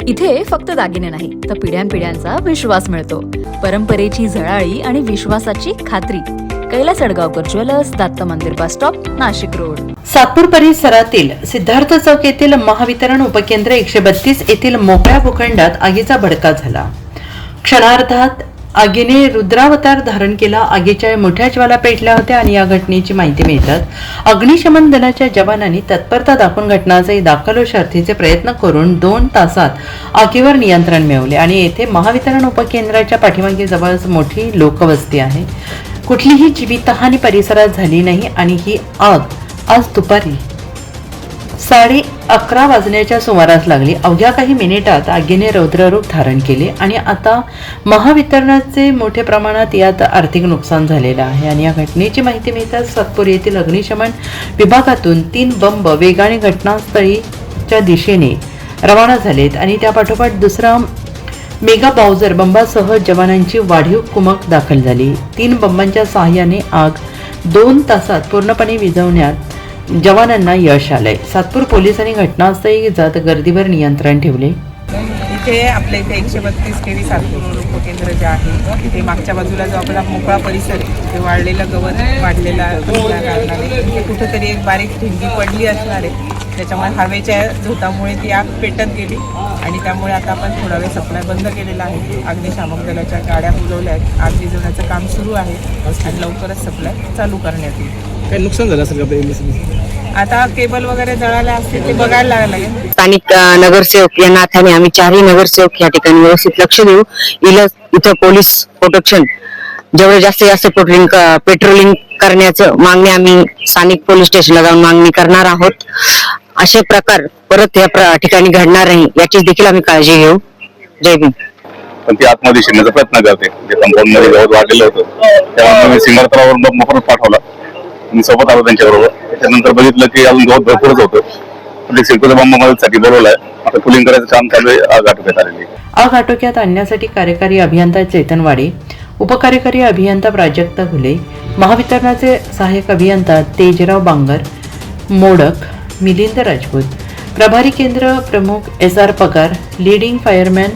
इथे फक्त दागिने नाही तर पिढ्यानपिढ्यांचा विश्वास मिळतो. परंपरेची झळाळी आणि विश्वासाची खात्री. कैलास अडगावकर ज्वेलर्स, दत्त मंदिर bus stop, Nashik road. Satpur परिसरातील सिद्धार्थ चौक येथील महावितरण उपकेंद्र 132 येथील मोकळ्या भूखंडात आगीचा भडका झाला. क्षणार्धात आगीने रुद्रावतार धारण केला. आगीच्या मोठ्या ज्वाला पेटल्या होत्या आणि या घटनेची माहिती मिळतात अग्निशमन दलाच्या जवानांनी तत्परता दाखवून घटनास्थळी दाखल व शर्थीचे प्रयत्न करून 2 तासात आगीवर नियंत्रण मिळवले. आणि येथे महावितरण उपकेंद्राच्या पाठीमागे जवळच मोठी लोकवस्ती आहे. कुठलीही जीवितहानी परिसरात झाली नाही आणि ही आग आज दुपारी 11:30 वाजण्याच्या सुमारास लागली. अवघ्या काही मिनिटात आगीने रौद्ररूप धारण केले आणि आता महावितरणाचे मोठ्या प्रमाणात यात आर्थिक नुकसान झालेलं आहे. आणि या घटनेची माहिती मिळताच सातपूर येथील अग्निशमन विभागातून 3 बंब वेगाने घटनास्थळीच्या दिशेने रवाना झालेत आणि त्यापाठोपाठ दुसरा मेगा बाउझर बंबासह जवानांची वाढीव कुमक दाखल झाली. 3 बंबांच्या सहाय्याने आग 2 तासात पूर्णपणे विझवण्यात जवानांना यश आलंय. सातपूर पोलिसांनी घटनास्थळी जात गर्दीवर नियंत्रण ठेवले. इथे आपल्या इथे 132 केवी सातपूर उपकेंद्र जे आहे तिथे मागच्या बाजूला जो आपला मोकळा परिसर आहे ते वाढलेलं गवत वाढलेला कारणाने इथे कुठेतरी एक बारीक ठिणगी पडली असणार आहे. त्याच्यामुळे हवेच्या झोतामुळे ती आग पेटत गेली आणि त्यामुळे आता आपण थोडा वेळ सप्लाय बंद केलेला आहे. अग्निशामक दलाच्या गाड्या बोलवल्या आहेत. आग विझवण्याचं काम सुरू आहे आणि लवकरच सप्लाय चालू करण्यात येईल. काही नुकसान झालं असेल का? आता केबल वगैरे जळाले असतील ते बघायला लागेल. स्थानिक नगरसेवक या नात्याने आम्ही 4ही नगरसेवक या ठिकाणी व्यवस्थित लक्ष देऊ. इथं पोलीस प्रोटेक्शन जेवढे जास्त पेट्रोलिंग करण्याचं मागणी आम्ही स्थानिक पोलीस स्टेशनला जाऊन मागणी करणार आहोत. असे प्रकार परत या ठिकाणी घडणार नाही याची देखील आम्ही काळजी घेऊ. जय भीम. पण ती आतमध्ये शिरण्याचा प्रयत्न करते. जे कंपाऊंड मध्ये गवत वाढलेलं होतं तेव्हा मी सिंगर तलावावर मोफत पाठवला. मी सोबत आलो त्यांच्याबरोबर. त्याच्यानंतर बघितलं की अजून गवत भरपूरच होतं. सिल्कोच्या बंब मदतीसाठी बोलवलाय. आता कुलिंग करायचं काम चालू आहे. आग आटोक्यात आलेली. आग आटोक्यात आणण्यासाठी कार्यकारी अभियंता चेतन वाडे, उपकार्यकारी अभियंता प्राजक्त घुले, महावितरणाचे सहाय्यक अभियंता तेजराव बांगर, मोडक मिलिंद राजपूत, प्रभारी केंद्र प्रमुख SR पगार, लीडिंग फायरमॅन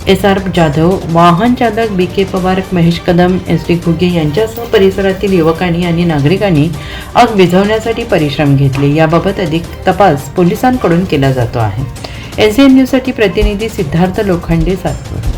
SR जाधव, वाहन चालक BK पवार, महेश कदम, SD घुगे यांच्यासह परिसरातील युवकांनी आणि नागरिकांनी आग विझवण्यासाठी परिश्रम घेतले. याबाबत अधिक तपास पोलिसांकडून केला जातो आहे. SDN न्यूजसाठी प्रतिनिधी सिद्धार्थ लोखंडे, सातपूर.